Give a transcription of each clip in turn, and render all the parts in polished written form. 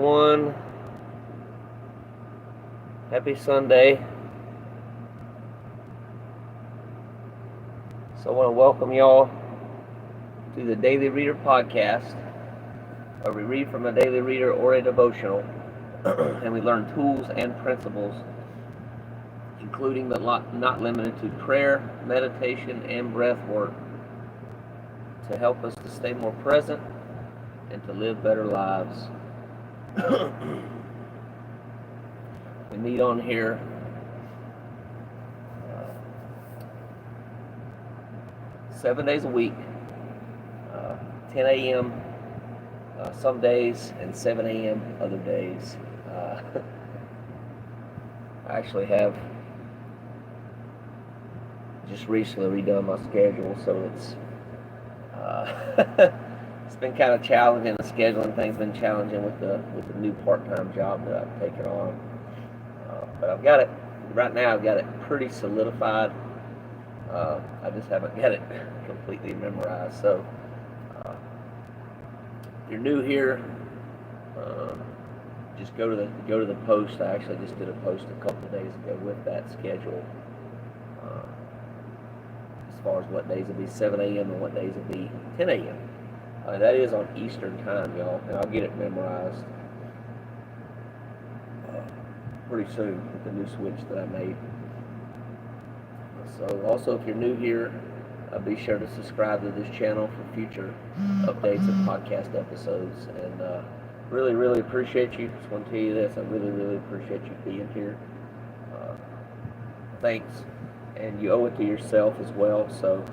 everyone. Happy Sunday. So I want to welcome y'all to the Daily Reader podcast, where we read from a daily reader or a devotional, and we learn tools and principles, including but not limited to prayer, meditation, and breath work, to help us to stay more present and to live better lives. We meet on here 7 days a week, 10 a.m. Some days and 7 a.m. other days. I actually have just recently redone my schedule, so it's it's been kind of challenging. The scheduling thing's been challenging with the new part-time job that I've taken on. But I've got it right now. I've got it pretty solidified. I just haven't got it completely memorized. So if you're new here, just go to the post. I actually just did a post a couple of days ago with that schedule. As far as what days will be 7 a.m. and what days will be 10 a.m. That is on Eastern time, y'all, and I'll get it memorized pretty soon with the new switch that I made. So also, if you're new here, be sure to subscribe to this channel for future updates and podcast episodes. And really, really appreciate you. Just want to tell you this. I really, really appreciate you being here. Thanks. And you owe it to yourself as well. So if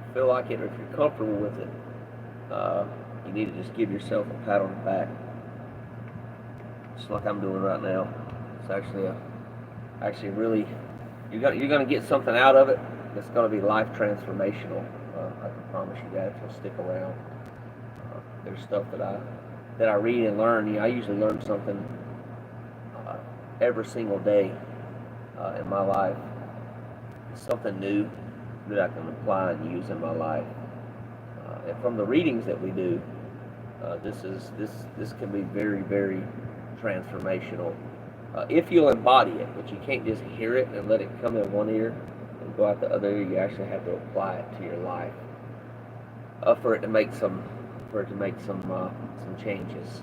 you feel like it or if you're comfortable with it, you need to just give yourself a pat on the back. Just like I'm doing right now. It's actually really, you're gonna get something out of it that's gonna be life transformational. I can promise you that if you'll stick around. There's stuff that I read and learn. I usually learn something every single day in my life. It's something new that I can apply and use in my life. And from the readings that we do, this can be very, very transformational if you'll embody it. But you can't just hear it and let it come in one ear and go out the other ear. You actually have to apply it to your life for it to make some changes.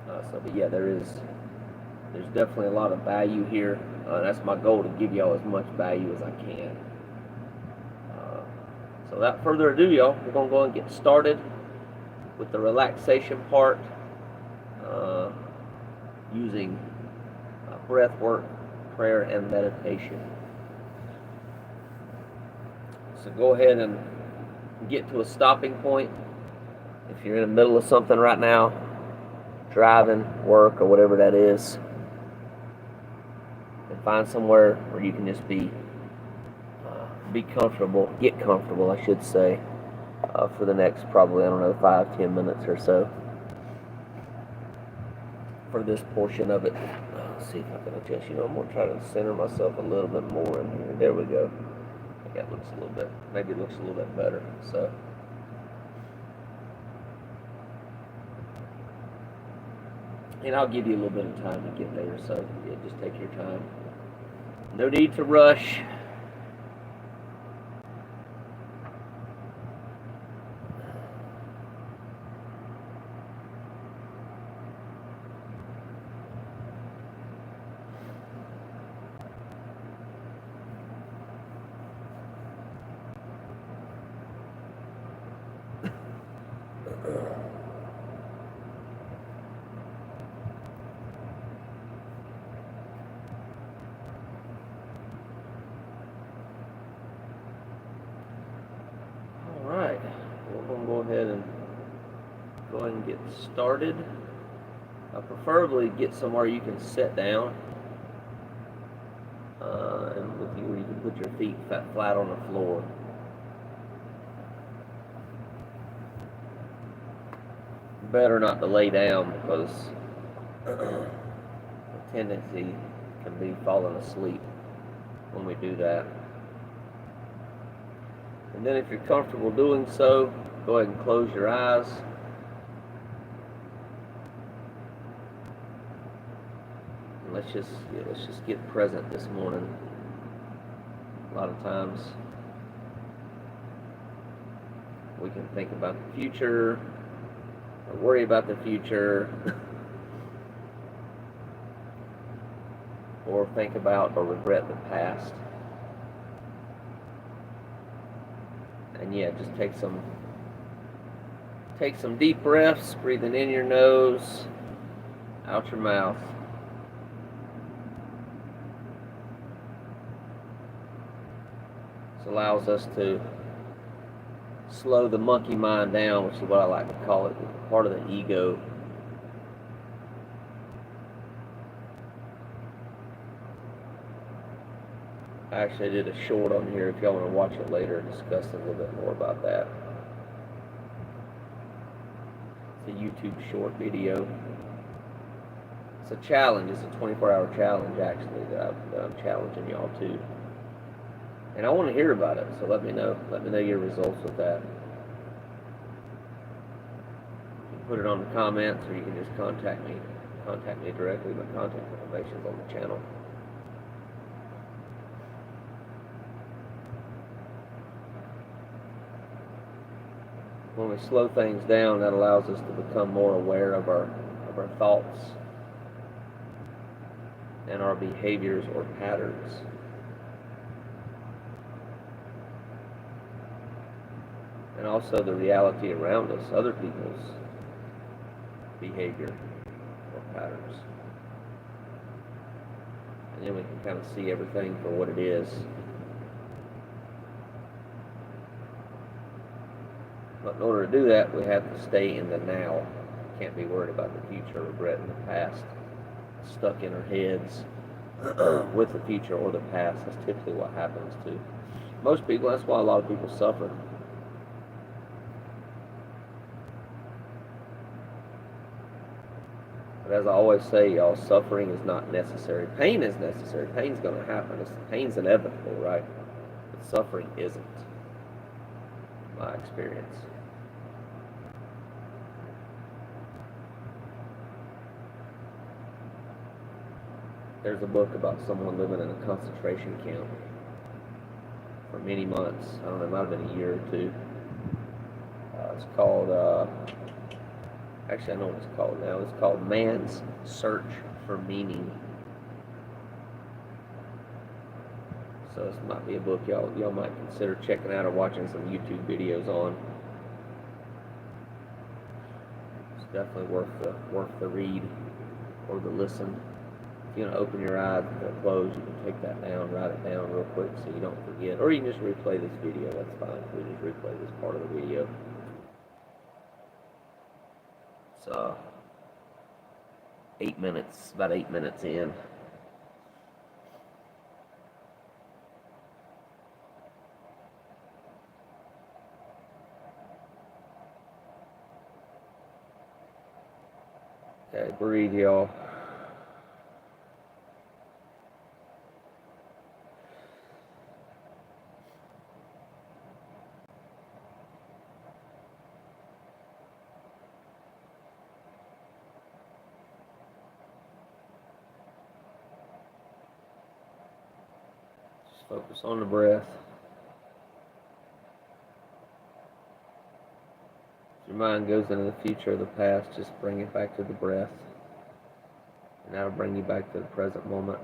But yeah, there's definitely a lot of value here. That's my goal, to give y'all as much value as I can. So without further ado, y'all, we're gonna go and get started with the relaxation part. Using breath work, prayer, and meditation. So go ahead and get to a stopping point. If you're in the middle of something right now, driving, work, or whatever that is, and find somewhere where you can just be comfortable, get comfortable, I should say, for the next probably, 5-10 minutes or so. For this portion of it, let's see if I can adjust. I'm going to try to center myself a little bit more in here. There we go. I think that looks a little bit, maybe it looks a little bit better. So, and I'll give you a little bit of time to get there. So, yeah, just take your time. No need to rush. Alright, we're going to go ahead and get started. Preferably get somewhere you can sit down, and where you can put your feet flat on the floor. Better not to lay down, because the tendency can be falling asleep when we do that. And then if you're comfortable doing so, go ahead and close your eyes let's just get present this morning. A lot of times we can think about the future or worry about the future or think about or regret the past. And yeah, just take some deep breaths, breathing in your nose, out your mouth. This allows us to slow the monkey mind down, which is what I like to call it, part of the ego. I actually did a short on here if y'all want to watch it later and discuss a little bit more about that. It's a YouTube short video. It's a challenge. It's a 24-hour challenge, actually, that I'm challenging y'all to. And I want to hear about it, so let me know. Let me know your results with that. You can put it on the comments, or you can just contact me. Contact me directly. My contact information is on the channel. When we slow things down, that allows us to become more aware of our thoughts and our behaviors or patterns. And also the reality around us, other people's behavior or patterns. And then we can kind of see everything for what it is. But in order to do that, we have to stay in the now. Can't be worried about the future, regretting the past, stuck in our heads with the future or the past. That's typically what happens to most people. That's why a lot of people suffer. But as I always say, y'all, suffering is not necessary. Pain is necessary. Pain's going to happen. Pain's inevitable, right? But suffering isn't, in my experience. There's a book about someone living in a concentration camp for many months. I don't know, it might have been a year or two. It's called, actually I know what it's called now. It's called Man's Search for Meaning. So this might be a book y'all might consider checking out or watching some YouTube videos on. It's definitely worth the read or the listen. If you want to open your eyes and they're closed, you can take that down, write it down real quick so you don't forget. Or you can just replay this video, that's fine. We just replay this part of the video. It's 8 minutes, about 8 minutes in. Okay, breathe, y'all. Focus on the breath. If your mind goes into the future or the past, just bring it back to the breath. And that'll bring you back to the present moment,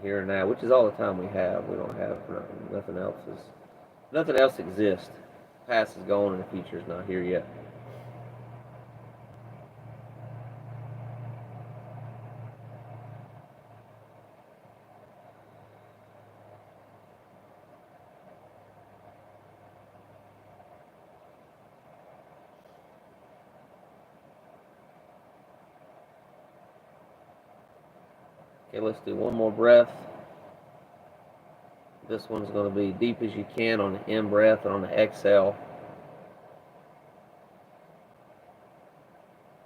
here and now, which is all the time we have. We don't have nothing else exists. The past is gone and the future is not here yet. Okay, let's do one more breath. This one's going to be deep as you can on the in breath and on the exhale.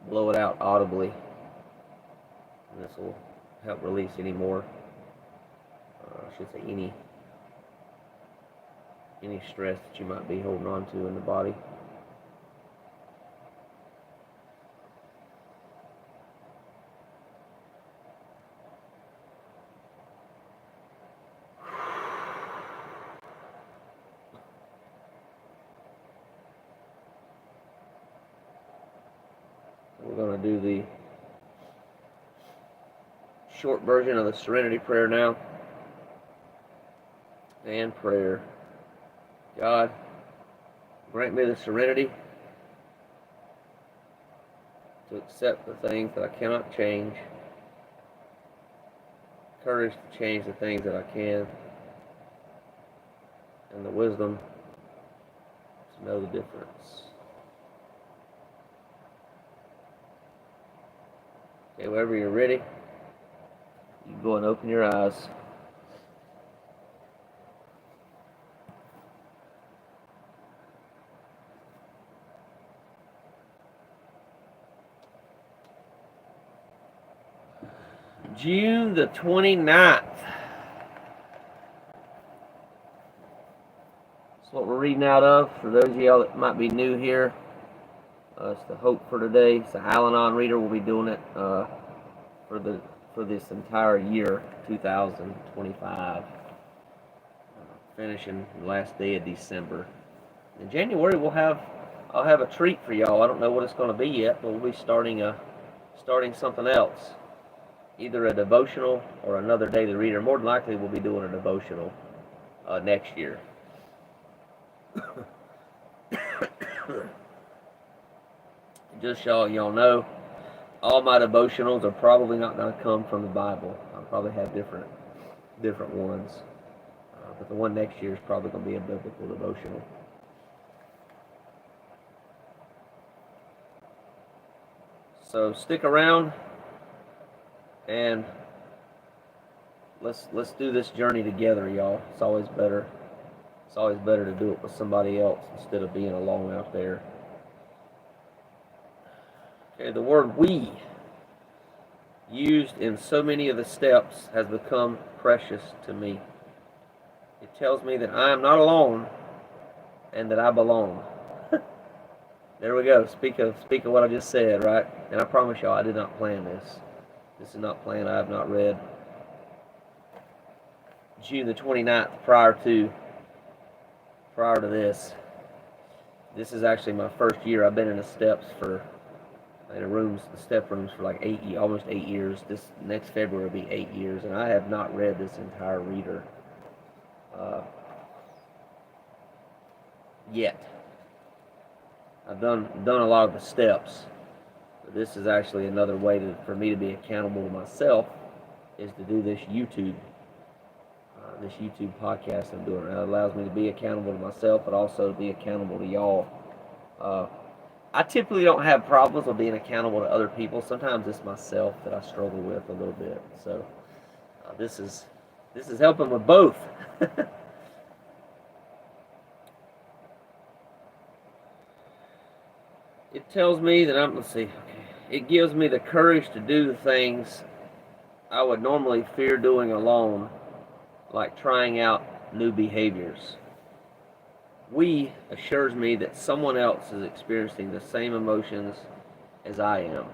Blow it out audibly. And this will help release any more, I should say any stress that you might be holding on to in the body. We're going to do the short version of the Serenity Prayer now. And prayer. God, grant me the serenity to accept the things that I cannot change, courage to change the things that I can, and the wisdom to know the difference. Okay, whenever you're ready, you can go and open your eyes. June the 29th. That's what we're reading out of. For those of y'all that might be new here, it's the Hope for Today. It's an Al-Anon reader. We'll be doing it for this entire year, 2025. Finishing the last day of December. In January, I'll have a treat for y'all. I don't know what it's going to be yet, but we'll be starting something else. Either a devotional or another daily reader. More than likely, we'll be doing a devotional next year. Just so y'all know, all my devotionals are probably not going to come from the Bible. I'll probably have different ones. But the one next year is probably going to be a biblical devotional. So stick around and let's do this journey together, y'all. It's always better to do it with somebody else instead of being alone out there. Okay, the word "we," used in so many of the steps, has become precious to me. It tells me that I am not alone and that I belong. There we go. Speak of what I just said, right? And I promise y'all, I did not plan this. This is not planned. I have not read June the 29th prior to this. This is actually my first year. I've been in the step rooms for like almost 8 years. This next February will be 8 years, and I have not read this entire reader yet. I've done a lot of the steps, but this is actually another way for me to be accountable to myself, is to do this YouTube podcast I'm doing. It allows me to be accountable to myself, but also to be accountable to y'all. I typically don't have problems with being accountable to other people. Sometimes it's myself that I struggle with a little bit. So this is helping with both. It tells me that it gives me the courage to do the things I would normally fear doing alone, like trying out new behaviors. "We" assures me that someone else is experiencing the same emotions as I am.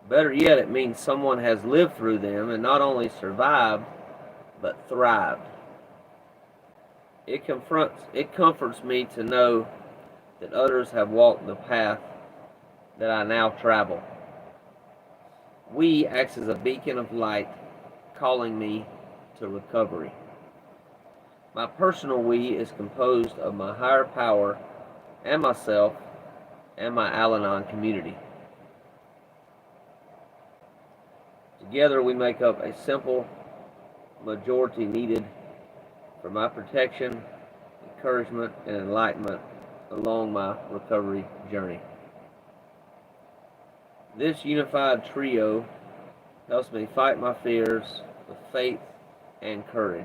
Better yet, it means someone has lived through them and not only survived, but thrived. It comforts me to know that others have walked the path that I now travel. "We" acts as a beacon of light, calling me to recovery. My personal "we" is composed of my higher power and myself and my Al-Anon community. Together we make up a simple majority needed for my protection, encouragement, and enlightenment along my recovery journey. This unified trio helps me fight my fears with faith and courage.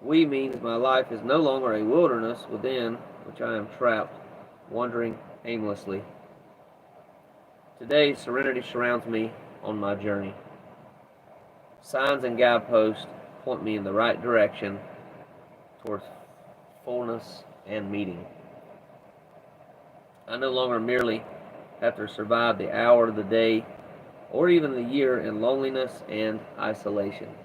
"We" means my life is no longer a wilderness within which I am trapped, wandering aimlessly. Today, serenity surrounds me on my journey. Signs and guideposts point me in the right direction towards fullness and meeting. I no longer merely have to survive the hour, the day, or even the year in loneliness and isolation.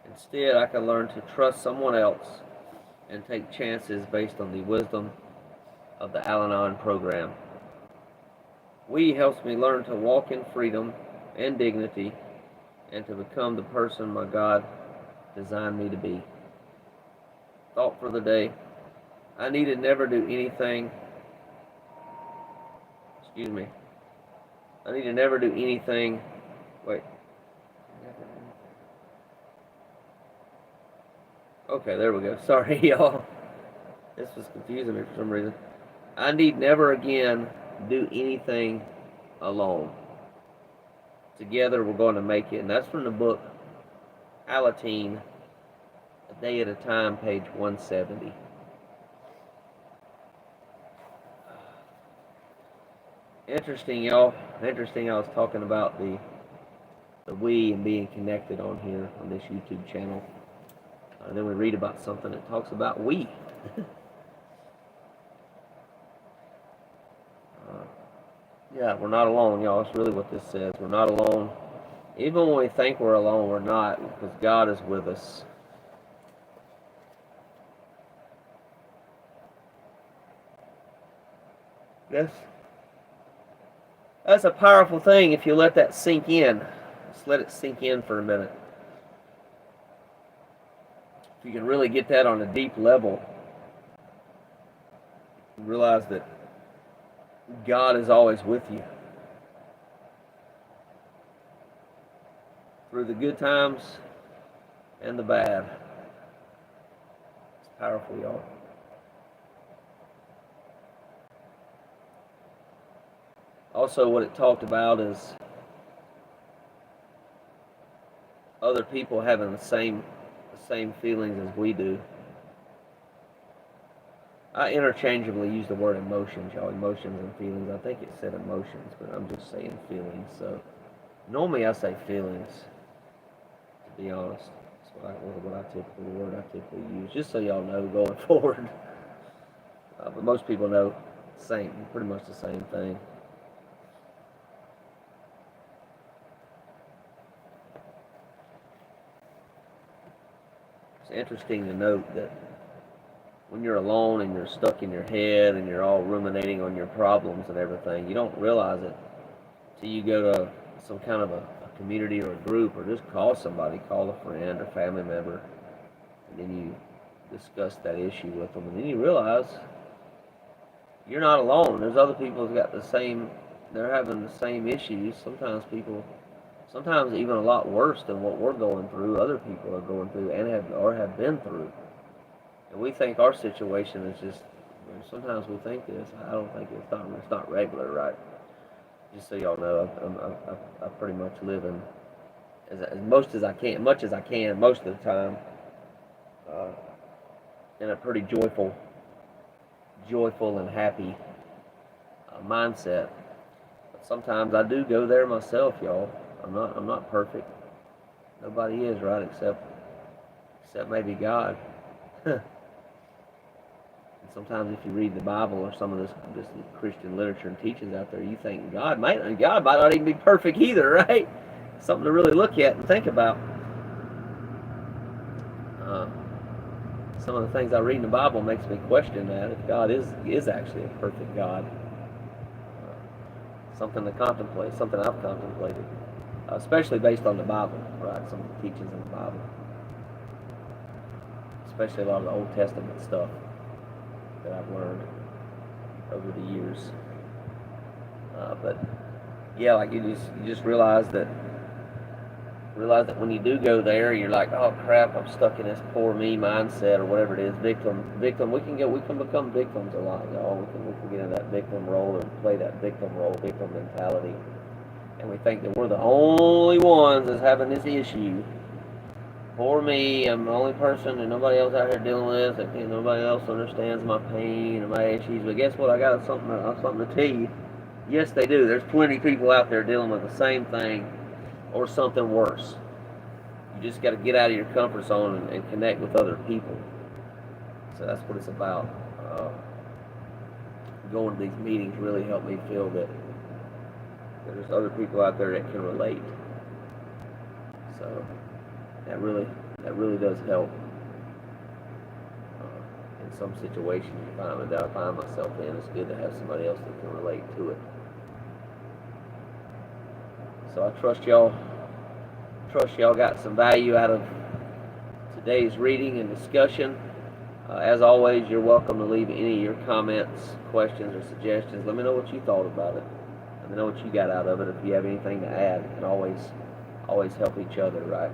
Instead, I can learn to trust someone else and take chances based on the wisdom of the Al-Anon program. We helps me learn to walk in freedom and dignity and to become the person my God designed me to be. Thought for the day. I need to never do anything. Excuse me. I need to never do anything. Wait. Okay, there we go. Sorry, y'all. This was confusing me for some reason. I need never again do anything alone. Together we're going to make it. And that's from the book Alateen, A Day at a Time, page 170. Interesting, y'all. Interesting, I was talking about the we and being connected on here on this YouTube channel. Then we read about something that talks about we. Yeah, we're not alone, y'all. That's really what this says. We're not alone. Even when we think we're alone, we're not, because God is with us. That's a powerful thing if you let that sink in. Just let it sink in for a minute. If you can really get that on a deep level, you realize that God is always with you. Through the good times and the bad. It's powerful, y'all. Also, what it talked about is other people having the same feelings as we do. I interchangeably use the word emotions, y'all. Emotions and feelings. I think it said emotions, but I'm just saying feelings. So normally I say feelings, to be honest. That's the word I typically use, just so y'all know going forward. But most people know pretty much the same thing. It's interesting to note that when you're alone and you're stuck in your head and you're all ruminating on your problems and everything, you don't realize it till you go to some kind of a community or a group, or just call somebody, call a friend or family member, and then you discuss that issue with them, and then you realize you're not alone. There's other people who've got they're having the same issues. Sometimes even a lot worse than what we're going through, other people are going through and have been through. And we think our situation is just, sometimes we think this. I don't think it's not regular, right? Just so y'all know, I pretty much live in as much as I can, most of the time, in a pretty joyful and happy mindset. But sometimes I do go there myself, y'all. I'm not perfect. Nobody is, right? Except maybe God. And sometimes if you read the Bible or some of this Christian literature and teachings out there, you think God might not even be perfect either, right? Something to really look at and think about. Some of the things I read in the Bible makes me question that if God is actually a perfect God. Something to contemplate, something I've contemplated, especially based on the Bible, right? Some of the teachings in the Bible, especially a lot of the Old Testament stuff that I've learned over the years. But yeah, like you just realize that when you do go there, you're like, oh crap, I'm stuck in this poor me mindset or whatever it is, victim. We can become victims a lot, y'all. We can get in that victim role and play that victim mentality, and we think that we're the only ones that's having this issue. Poor me, I'm the only person and nobody else out here dealing with this, and nobody else understands my pain and my issues. But guess what? I got something to tell you. Yes, they do. There's plenty of people out there dealing with the same thing or something worse. You just got to get out of your comfort zone and connect with other people. So that's what it's about. Going to these meetings really helped me feel that there's other people out there that can relate. So that really does help in some situations that I find myself in. It's good to have somebody else that can relate to it. So I trust y'all got some value out of today's reading and discussion. As always, you're welcome to leave any of your comments, questions, or suggestions. Let me know what you thought about it. Let me know what you got out of it. If you have anything to add, we can always help each other, right?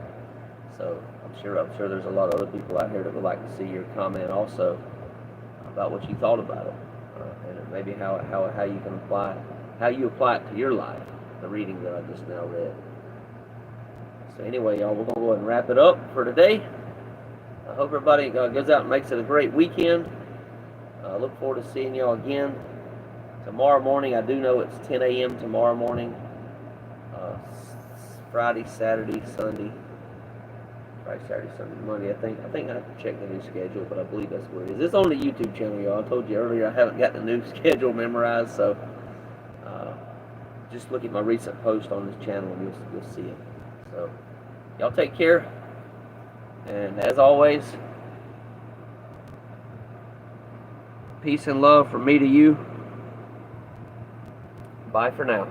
So I'm sure there's a lot of other people out here that would like to see your comment also about what you thought about it, and maybe how you can apply it to your life, the reading that I just now read. So anyway, y'all, we're gonna go ahead and wrap it up for today. I hope everybody goes out and makes it a great weekend. I look forward to seeing y'all again tomorrow morning. I do know it's 10 a.m. tomorrow morning. Friday, Saturday, Sunday. Friday, Saturday, Sunday, Monday. I think I have to check the new schedule, but I believe that's what it is. It's on the YouTube channel, y'all. I told you earlier I haven't got the new schedule memorized, so just look at my recent post on this channel and you'll see it. So y'all take care, and as always, peace and love from me to you. Bye for now.